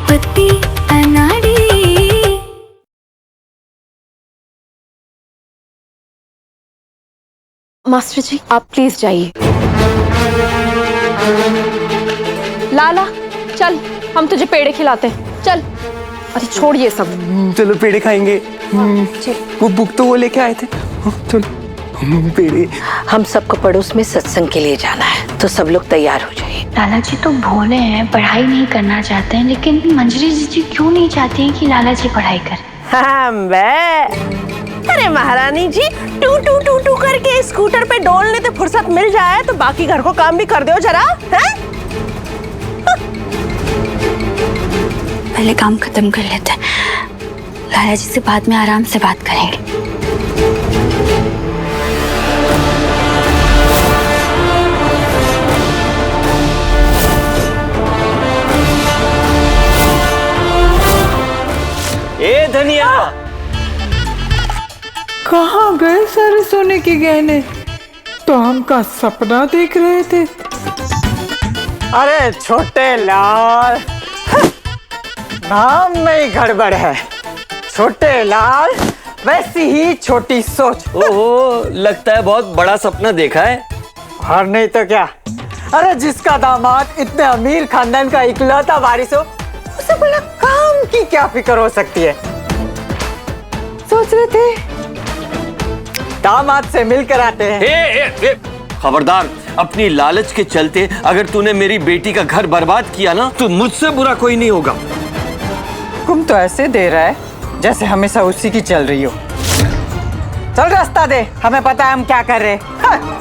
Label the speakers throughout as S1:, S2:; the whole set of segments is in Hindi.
S1: पत्ती अनाड़ी।
S2: मास्टर जी आप प्लीज जाइए। लाला चल हम तुझे पेड़े खिलाते हैं, चल। अरे छोड़ ये सब।
S3: चलो पेड़े खाएंगे। वो बुक तो वो लेके आए थे। चलो पेड़े।
S4: हम सबको पड़ोस में सत्संग के लिए जाना है, तो सब लोग तैयार हो जाइए।
S1: लाला जी तो भोले हैं, पढ़ाई नहीं करना चाहते हैं, लेकिन मंजरी जी क्यों नहीं चाहती हैं कि लाला जी पढ़ाई करें?
S5: अरे महारानी जी, टू टू टू टू करके स्कूटर पे डोलने तो फुर्सत मिल जाए तो बाकी घर को काम भी कर दो जरा, हैं?
S1: पहले काम खत्म कर लेते हैं, लाला जी से बाद में आराम से बात करेंगे।
S3: ए धनिया,
S6: कहाँ गए सारे सोने के गहने? तो हम का सपना देख रहे थे।
S7: अरे छोटे लाल, नाम में ही गड़बड़ है। छोटे लाल, वैसी ही छोटी सोच।
S3: ओहो, लगता है बहुत बड़ा सपना देखा है।
S7: और नहीं तो क्या। अरे जिसका दामाद इतने अमीर खानदान का इकलौता वारिस हो, उसे बड़ा काम की क्या फिक्र हो सकती है। सोच रहे थे दामाद से मिलकर आते हैं।
S3: खबरदार, अपनी लालच के चलते अगर तूने मेरी बेटी का घर बर्बाद किया ना, तो मुझसे बुरा कोई नहीं होगा।
S7: तुम तो ऐसे दे रहा है जैसे हमेशा उसी की चल रही हो। चल रास्ता दे, हमें पता है हम क्या कर रहे हैं। हाँ।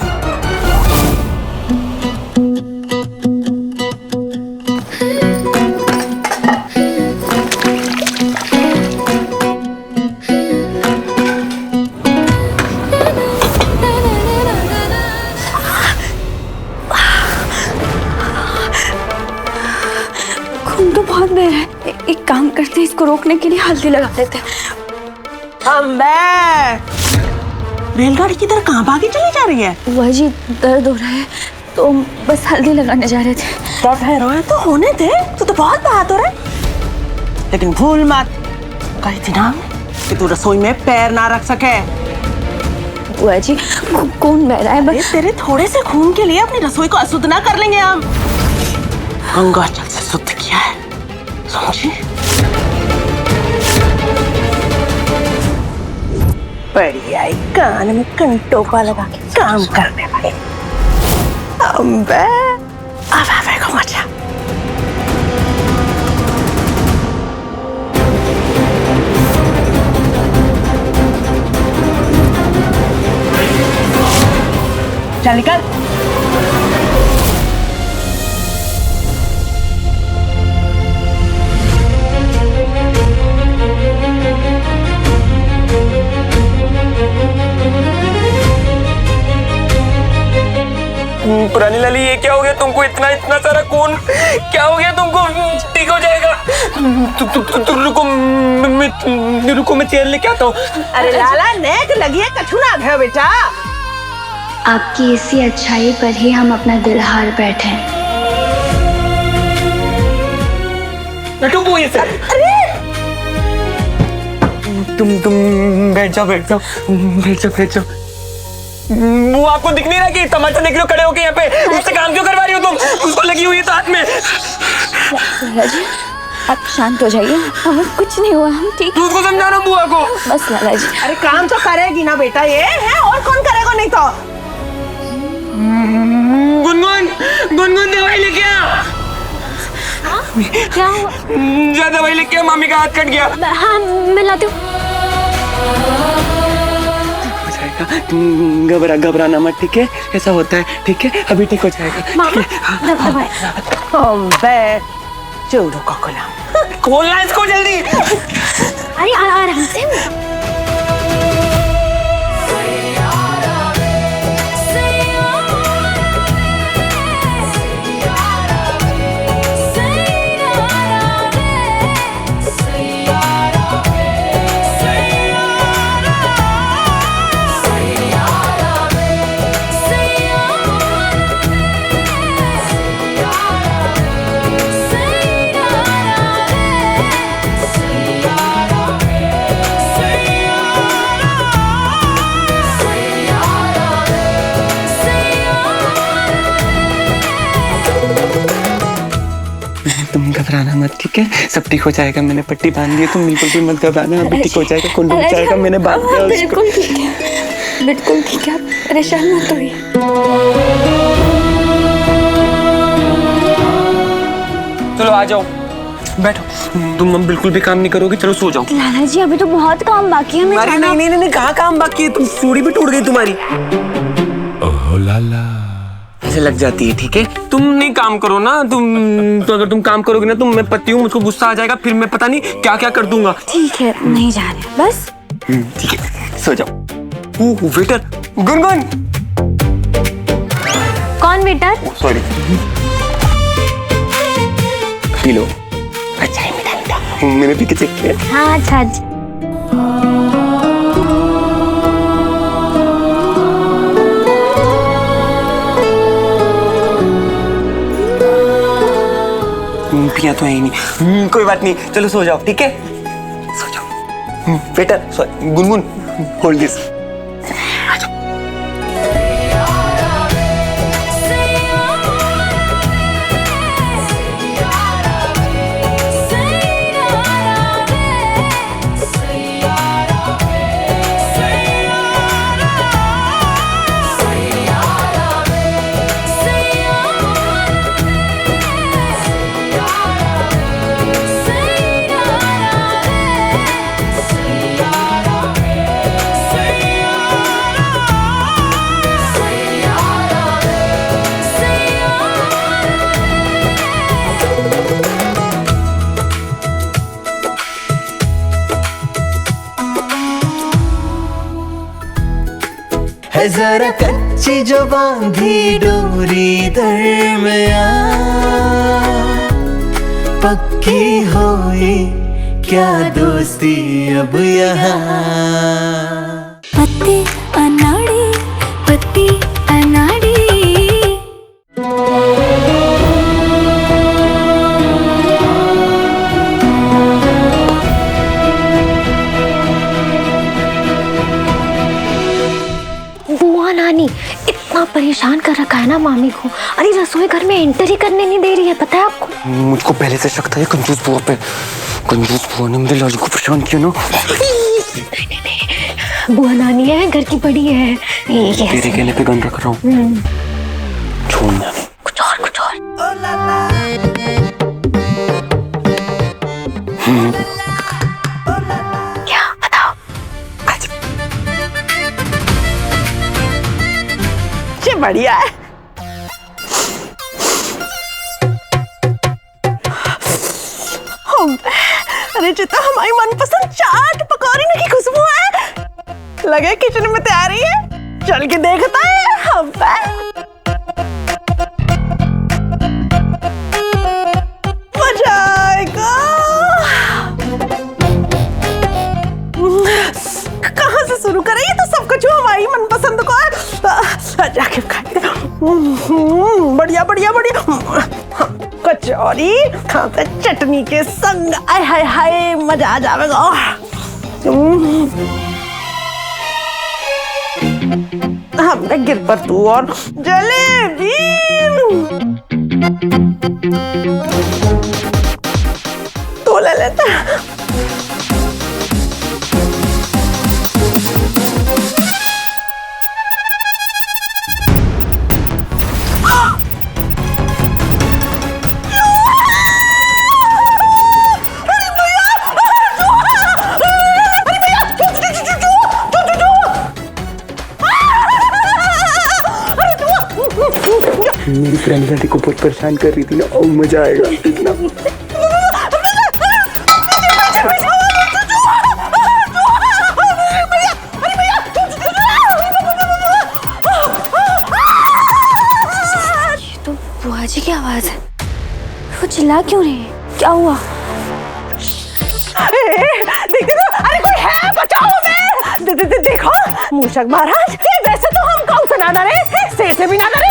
S1: तो बहुत देर है, एक काम करते हैं, इसको रोकने के लिए हल्दी लगा देते हैं।
S5: रेलगाड़ी की तरह कहाँ भागी चली जा रही है?
S1: बुआ जी दर्द हो रहा है तो बस हल्दी लगाने जा रहे थे।
S5: दर्द है रोए तो होने दे, तू तो बहुत बहादुर है। लेकिन भूल मत, कही थी ना कि तू रसोई में पैर ना रख सके।
S1: बुआ जी खून बह रहा है, बस
S5: तेरे थोड़े से खून के लिए अपनी रसोई को अशुद्ध ना कर लेंगे हम। गंगा जल से शुद्ध किया है, समझी? बढ़िया, कान में कंटोपा लगा के काम करने वाले। अम्बे, अब आवेगा मजा। चल निकल।
S3: पुरानी लाली, ये क्या हो गया तुमको? इतना इतना सारा खून क्या हो गया तुमको? ठीक हो जाएगा। रुको मैं चेयर लेके आता हूँ।
S5: अरे लाला, नेक लगी है, कछु ना गया बेटा।
S1: आपकी इसी अच्छाई पर ही हम अपना दिल हार बैठे हैं।
S5: अरे
S3: तुम बैठ जाओ बैठ जाओ बैठ जाओ बैठ जाओ। वो आपको दिख नहीं रहा कि तमाचा देख लो खड़े होके यहाँ पे? उससे काम क्यों करवा रही हो तुम? उसको लगी हुई है तो हाथ में।
S1: लाला जी आप शांत हो जाइए, हमें कुछ नहीं हुआ, हम ठीक।
S3: तू उसको समझाना बुआ को।
S1: बस लाला जी।
S5: अरे काम तो करेगी ना बेटा, ये है और कौन करेगा? नहीं तो
S3: गुनगुन, गुनगुन दवाई लेके आ।
S1: क्या हुआ?
S3: जा दवाई लेके आ, मामी का हाथ कट गया।
S1: हाँ मैं लाती हूँ।
S3: घबराना मत, ठीक है? ऐसा होता है, ठीक है? अभी ठीक हो जाएगा।
S5: चोरों का गुलाम।
S3: खोलना इसको जल्दी।
S1: अरे आराम से।
S3: तुम घबराना मत, ठीक है? सब ठीक हो जाएगा, मैंने पट्टी बांध दी है, तुम बिल्कुल भी मत घबराना, अभी ठीक हो जाएगा, खून रुक जाएगा, मैंने बांध दिया उसको।
S1: बिल्कुल ठीक है, बिल्कुल ठीक है, आप परेशान मत होइए।
S3: चलो आ जाओ, बैठो। तुम अब बिल्कुल भी काम नहीं करोगे, चलो सो जाओ।
S1: लाला जी अभी तो बहुत काम बाकी है, हमें
S3: अरे
S1: जाना।
S3: नहीं, कहाँ काम बाकी है? तुम चूड़ी भी टूट गई तुम्हारी।
S8: ओह लाला,
S3: ऐसे लग जाती है, ठीक है? तुम नहीं काम करो ना, तो अगर तुम काम करोगे ना, तुम मैं पति हूँ, मुझको गुस्सा आ जाएगा, फिर मैं पता नहीं क्या क्या कर दूंगा।
S1: ठीक है, नहीं जा रहे बस।
S3: ठीक है, सो जाओ। वेटर, गुनगुन।
S1: कौन वेटर?
S3: Sorry, P low. अच्छा है, मीठा मैंने पी के चेक किया।
S1: हाँ अच्छा जी।
S3: पिया तो है ही नहीं। कोई बात नहीं, चलो सो जाओ, ठीक है? सो जाओ। Waiter, Gungun, hold this.
S9: है जरा कच्ची जो बांधी डोरी दरमिया, पक्की होई क्या दोस्ती अब यहाँ।
S1: पत्ती अनाड़ी, पत्ती अनाड़ी।
S10: बुआ नानी इतना परेशान कर रखा है ना मामी को। अरे रसोई घर में एंटर ही करने नहीं दे रही है, पता है आपको?
S3: मुझको पहले से शक था ये कंजूस बुआ पे। कंजूस बुआ ने मेरे लाल को परेशान किया ना।
S10: बुआ नानी है, घर की बड़ी है।
S3: तेरे कहने पे गन रख रहा हूँ, छोड़ना नहीं।
S10: कुछ और क्या बताओ?
S5: ये बढ़िया है। अरे चिता, हमारी मनपसंद चाट पकौड़ी की खुशबू है। लगे किचन में तैयारी है, चल के देखता है। हम मजा आएगा। कहाँ से शुरू करें? ये तो सब कुछ हमारी मनपसंद को है। जाके खाते। बढ़िया बढ़िया बढ़िया कचौरी खाते चटनी के संग। आय हाय हाय, मजा आ जाएगा। हमने गिर पर तू और जलेबी। तो ले लेता।
S3: मेरी फ्रेंड लड़की को बहुत परेशान कर रही थी ना, और मजा आएगा इतना।
S1: ये तो बुआ जी की आवाज है, वो चिल्ला क्यों रही है? क्या हुआ?
S5: अरे कोई है, बचाओ हमें। देखो मूषक महाराज, वैसे तो हम कौन से ना डरे, से भी ना डरे,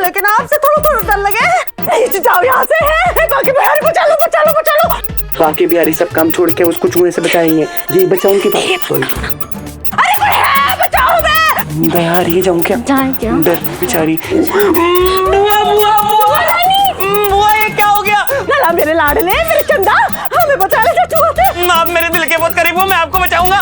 S5: लेकिन आपसे थोड़ा डर लगे। जाओ यहाँ से। बाकी बिहारी बचा लो, बचा लो, बचा लो।
S3: बाकी बिहारी सब काम छोड़ के उसको चूहे से बचाएंगे। ये बचाओ उनकी बात।
S5: अरे कोई है, बचाओ हमें।
S3: बिहार ये जाऊँ क्या? डर बेचारी।
S5: बुआ ये क्या हो गया? मेरे लाडले, मेरे चंदा, हमें बचा ले चूहा से।
S3: आप मेरे दिल के बहुत करीब हो, मैं आपको बचाऊंगा।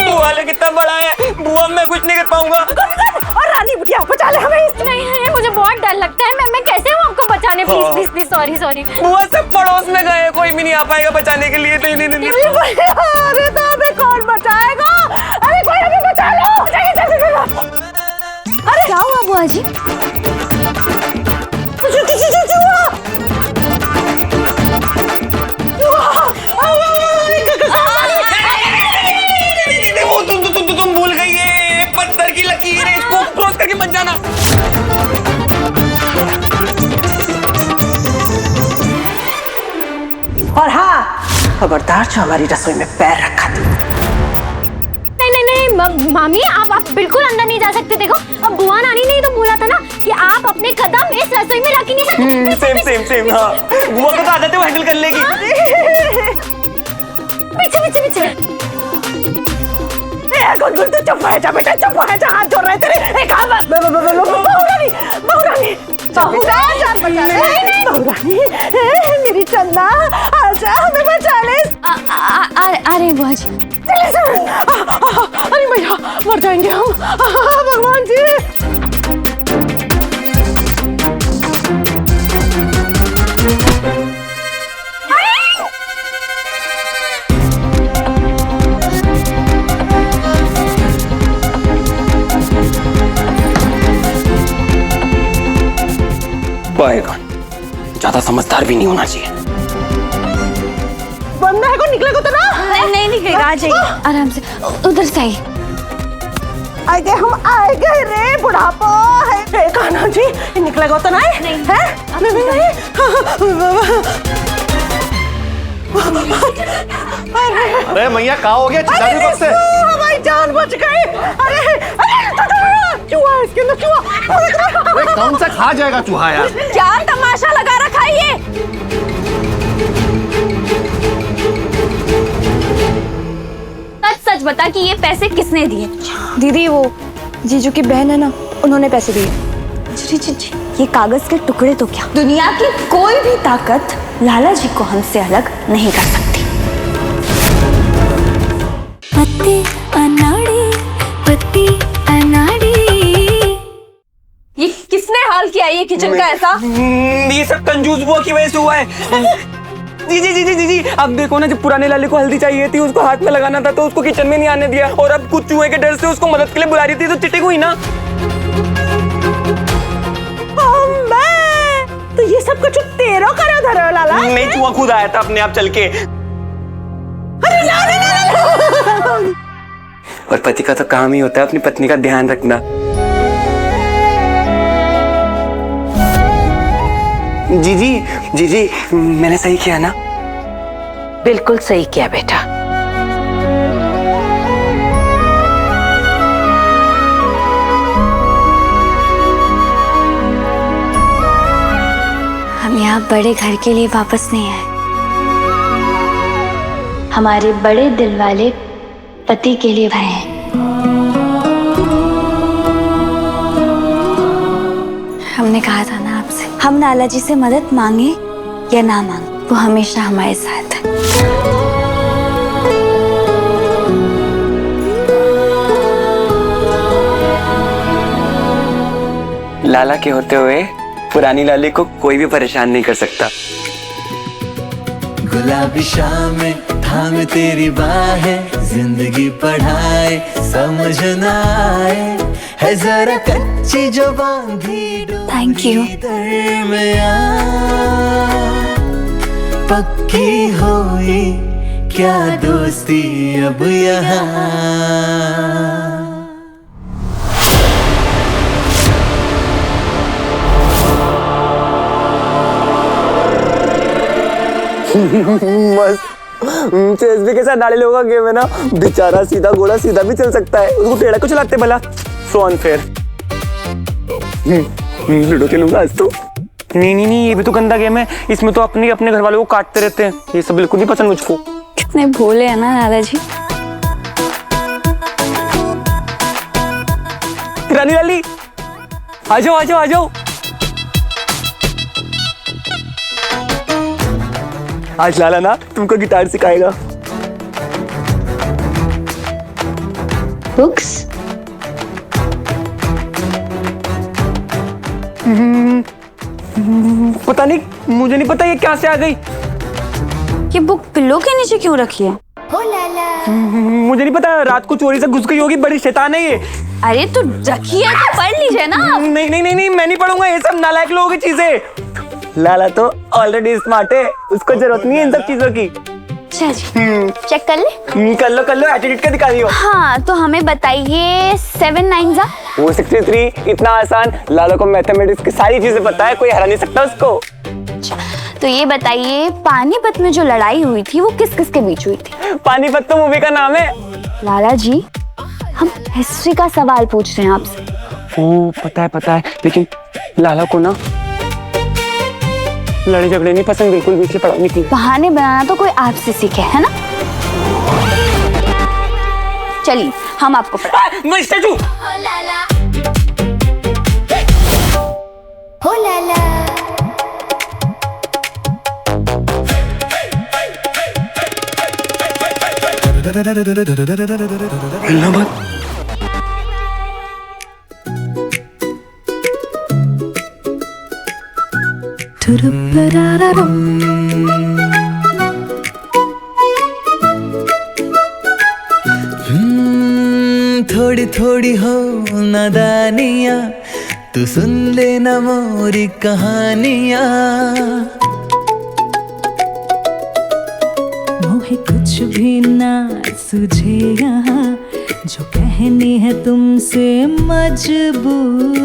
S3: बुआ ले कितना बड़ा है बुआ, मैं कुछ नहीं कर पाऊंगा।
S5: और रानी बिटिया बचा ले हमें।
S2: नहीं है, मुझे बहुत डर लगता है। मैं कैसे हूँ आपको बचाने? Please please please, sorry sorry.
S3: बुआ सब पड़ोस में गए, कोई भी नहीं आ पाएगा बचाने के लिए। नहीं नहीं नहीं।
S5: अरे तो हमें कौन बचाएगा? अरे कोई हमें बचा लो।
S10: अरे क्या हुआ बुआ जी?
S3: तुम भूल गई है, पत्थर की लकीर है, इसको क्रॉस करके मत जाना।
S5: और हाँ, खबरदार जो हमारी रसोई में पैर रखा था।
S2: नहीं नहीं नहीं मामी, आप बिल्कुल अंदर नहीं जा सकते। देखो, अब बुआ नानी ने तो बोला था ना कि आप अपने कदम इस रसोई में रख ही नहीं सकते।
S3: Same same same. हाँ, बुआ को तो आदत है, वो हैंडल कर लेगी।
S2: पीछे पीछे पीछे।
S5: गुनगुन तू चुप है जा बेटा, चुप है जा। हाथ जोड़ रहे तेरे। एक बहुरानी, बहुरानी, जान बचा ले। बहुरानी, मेरी चंदा, आजा हमें बचा ले।
S10: अरे बुआ जी,
S5: अरे भैया मर जाएंगे हम। भगवान जी।
S3: ज्यादा समझदार भी नहीं होना चाहिए।
S5: बंद है को निकलेगा तो ना?
S10: नहीं निकलेगा, आ जाइए आराम से, उधर से आइए।
S5: आगे हम आए गए रे, बुढ़ापा है। कान्हा जी निकलेगा तो ना? नहीं है,
S11: अरे मैया कहाँ हो गया? चिल्ला रही कब से?
S5: हमारी जान बच गई। अरे चूहा है इसके अंदर, चूहा।
S11: अरे कौन सा खा जाएगा चूहा यार?
S2: क्या तमाशा लगा रखा है ये? सच सच बता कि ये पैसे किसने दिए?
S1: दीदी वो जीजू की बहन है ना, उन्होंने पैसे दिए। जी, ये कागज के टुकड़े तो क्या, दुनिया की कोई भी ताकत लाला जी को हमसे अलग नहीं कर सकती।
S10: पत्ती अनाड़ी, पत्ती अनाड़ी।
S2: ये किसने हाल किया ये किचन का ऐसा?
S3: ये सब कंजूस बुआ की वजह से हुआ है। जी जी जी जी जी, अब देखो ना, जब पुराने लाले को हल्दी चाहिए थी, उसको हाथ में लगाना था तो उसको किचन में नहीं आने दिया, और अब कुछ चूहे के डर से उसको मदद के लिए बुला रही थी तो चिटिक हुई ना।
S5: तो ये सब कुछ तेरो करो धरो लाला?
S3: नहीं, चूहा खुद आया था अपने आप चल के।
S5: अरे ना।
S3: और पति का तो काम ही होता है अपनी पत्नी का ध्यान रखना। जी मैंने सही किया ना?
S4: बिल्कुल सही किया बेटा।
S1: हम यहाँ बड़े घर के लिए वापस नहीं आए, हमारे बड़े दिल वाले पति के लिए आए हैं। हमने कहा था ना आपसे, हम लाला जी से मदद मांगे या ना मांगे, वो हमेशा हमारे साथ है।
S3: लाला के होते हुए पुरानी लाली को कोई भी परेशान नहीं कर सकता।
S9: गुलाबी शामें थाम तेरी बाहें, जिंदगी पढ़ाए समझ ना आए, है जरा कच्ची जो बांधी
S1: थैंक यू।
S9: दरमिया पक्की हुई क्या दोस्ती अब यहाँ।
S3: चेस भी के साथ नाले लोगों का गेम है ना, बेचारा सीधा घोड़ा सीधा भी चल सकता है, उसको टेढ़ा क्यों चलाते भला? So unfair. लूडो खेलूंगा आज तो। नहीं, ये भी तो गंदा गेम है, इसमें तो अपने घर वालों को काटते रहते हैं, ये सब बिल्कुल नहीं पसंद मुझको।
S1: कितने भोले हैं ना लाला जी।
S3: रानी लाली आ जाओ। आज लाला ना तुमको गिटार सिखाएगा।
S10: बुक्स?
S3: पता नहीं, मुझे नहीं पता ये क्या से आ गई।
S1: ये बुक पिल्लो के नीचे क्यों रखी है?
S3: मुझे नहीं पता, रात को चोरी से घुस गई होगी, बड़ी शैतान है ये।
S1: अरे तो रखी है तो पढ़ लीजिए ना।
S3: नहीं नहीं नहीं नहीं, मैं नहीं पढ़ूंगा ये सब नालायक लोगों की चीजें। लाला तो ऑलरेडी स्मार्ट है, उसको जरूरत नहीं है इन सब चीजों की।
S1: अच्छा जी, चेक कर ले।
S3: कर लो एटीट्यूड का दिखा दियो।
S1: हाँ तो हमें बताइए 7 9 जा।
S3: वो 63, इतना आसान। लाला को मैथमेटिक्स की सारी चीजें पता है, कोई हरा नहीं सकता उसको।
S1: अच्छा तो ये बताइए पानीपत में जो लड़ाई हुई थी वो किस किस के बीच हुई थी?
S3: पानीपत तो मूवी का नाम है।
S1: लाला जी हम हिस्ट्री का सवाल पूछ रहे हैं आपसे।
S3: ओ पता है, लेकिन लाला को ना लड़ाई झगड़े नहीं पसंद बिल्कुल भी, इसलिए पढ़ाने की।
S1: बहाने बनाना तो कोई आपसे सीखे, है ना? चलिए हम आपको
S3: मैं स्टैचू। हिलना मत।
S9: थोड़ी थोड़ी हो नादानियाँ, तू सुन लेना मोरी कहानियाँ।
S12: मोहे कुछ भी ना सुझे यहाँ, जो कहनी है तुमसे मजबूरियाँ।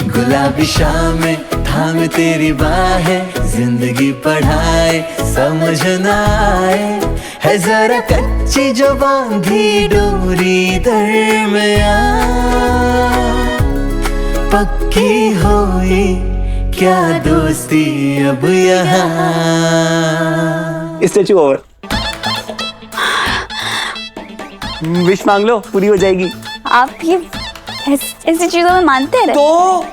S9: गुलाबी शामें थाम तेरी बाहें, जिंदगी पढ़ाए समझ न आए, है जरा कच्ची जो बांधी डोरी दरमियां। पक्की होई क्या दोस्ती अब यहाँ।
S3: Statue over. विश मांग लो, पूरी हो जाएगी।
S1: आप ये ऐसी चीजों में मानते रहे?
S3: तो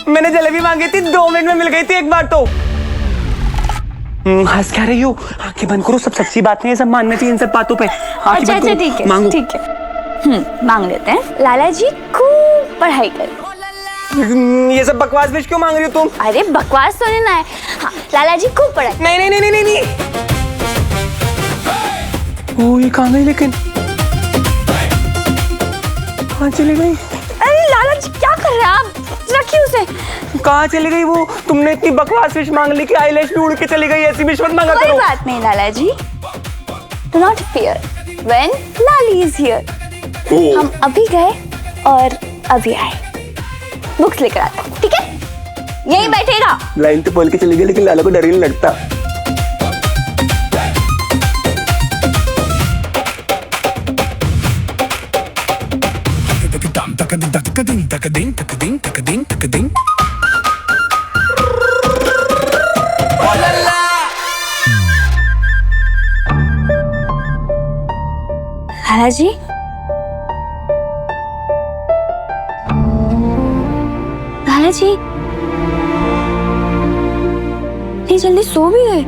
S3: मैंने जलेबी मांगी थी, 2 मिनट में मिल गई थी एक बार तो। हंस क्या रही हो? आंखें बंद करो, सब सच्ची बात नहीं है, सब मानना चाहिए इन सब बातों पे।
S1: अच्छा ठीक है, मांगो। ठीक है मांग लेते हैं। लाला जी खूब पढ़ाई करें।
S3: ये सब बकवास विश क्यों मांग रही हो तुम?
S1: अरे बकवास तो नहीं ना है। हाँ, लाला जी खूब पढ़ाई।
S3: नहीं नहीं नहीं नहीं नहीं। ओ ये कहाँ गई लेकिन? कहाँ चली गई?
S1: अरे लाला जी क्या कर रहे हैं आप? रखिए उसे।
S3: कहाँ चली गई वो? तुमने इतनी बकवास विश मांग ली कि आईलैश भी उड़ के चली गई। ऐसी विश मत मांगा करो।
S1: कोई बात नहीं Lala ji, do not fear when Lali is here. हम अभी गए और अभी आए। बुक्स लेकर आते हैं, ठीक है? यहीं बैठेगा।
S3: लाइन तो बोल के चली गई, लेकिन लाला को डर ही नहीं लगता।
S1: लाला जी लाला जी इतनी जल्दी सो भी गए?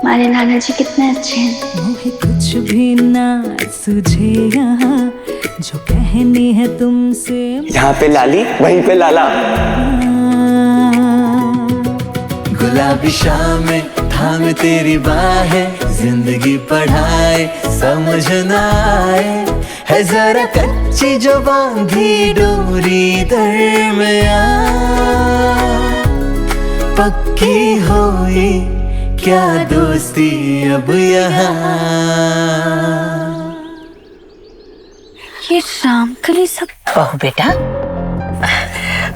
S1: हमारे नाना जी कितने अच्छे हैं।
S12: मोहे कुछ भी ना सुझे यहाँ, जो कहनी है तुमसे।
S3: यहाँ पे लाली, वहीं पे लाला।
S9: गुलाबी शामें थाम तेरी बाहें, जिंदगी पढ़ाए समझ न आए, है जरा कच्ची जो बांधी डोरी दरमियां। पक्की होई क्या दोस्ती अब यहाँ।
S1: ये रामकली सब।
S4: बहू बेटा,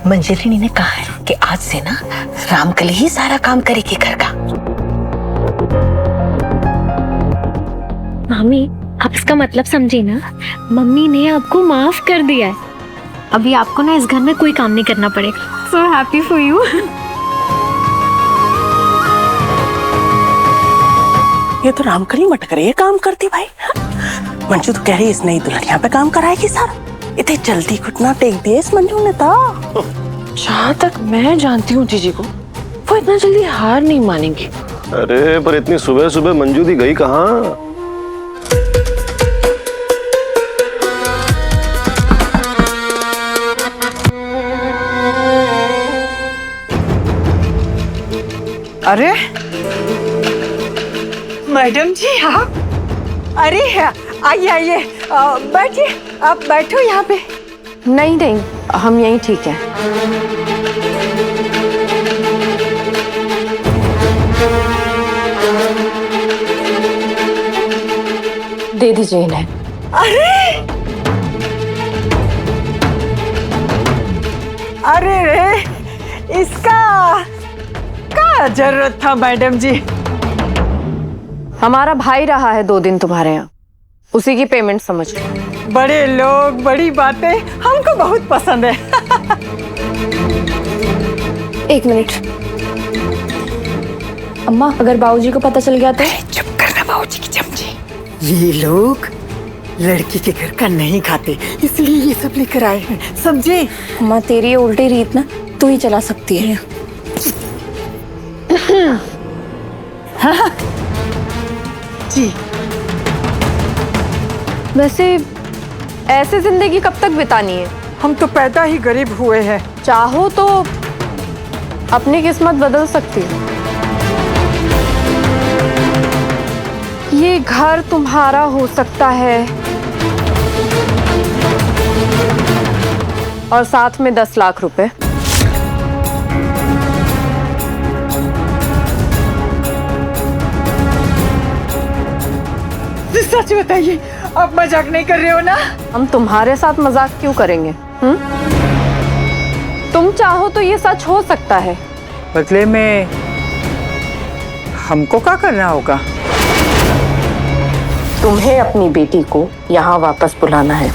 S4: मंजरी ने कहा है कि आज से ना रामकली ही सारा काम करेगी घर का।
S10: मामी आप इसका मतलब समझी ना, मम्मी ने आपको माफ कर दिया है। अभी आपको ना इस घर में कोई काम नहीं करना पड़ेगा। So happy for you.
S5: ये तो रामकली मटकर ये काम करती भाई। मंजू तो कह रही इस नई दुल्हनिया पे काम कराएगी सारा। इतनी जल्दी घुटना टेक दिए इस मंजू ने तो।
S4: जहाँ तक मैं जानती हूँ जीजी को, वो इतना जल्दी हार नहीं मानेंगी।
S11: अरे पर इतनी सुबह सुबह मंजू दी गई कहाँ?
S5: अरे मैडम जी आप, अरे आइए आइए, बैठिए, आप बैठो यहाँ पे।
S4: नहीं नहीं, हम यहीं ठीक है। दे दीजिए इन्हें।
S5: अरे रे, इसका क्या जरूरत था मैडम जी?
S4: हमारा भाई रहा है 2 दिन तुम्हारे यहाँ, उसी की पेमेंट समझ लो।
S5: बड़े लोग बड़ी बातें हमको बहुत पसंद है।
S1: 1 मिनट। अम्मा, अगर बाबूजी को पता चल गया तो?
S5: चुप करना बाबूजी की चमची। ये लोग लड़की के घर का नहीं खाते, इसलिए ये सब लेकर आए हैं, समझे?
S1: अम्मा, तेरी उल्टी रीत ना तू ही चला सकती है।
S5: हाँ जी।
S4: वैसे ऐसे जिंदगी कब तक बितानी है?
S5: हम तो पैदा ही गरीब हुए हैं।
S4: चाहो तो अपनी किस्मत बदल सकती हो। ये घर तुम्हारा हो सकता है और साथ में 10 लाख रुपए।
S5: सच बताइए, आप मजाक नहीं कर रहे हो ना?
S4: हम तुम्हारे साथ मजाक क्यों करेंगे? तुम चाहो तो ये सच हो सकता है।
S5: बदले में हमको क्या करना होगा?
S4: तुम्हें अपनी बेटी को यहाँ वापस बुलाना है।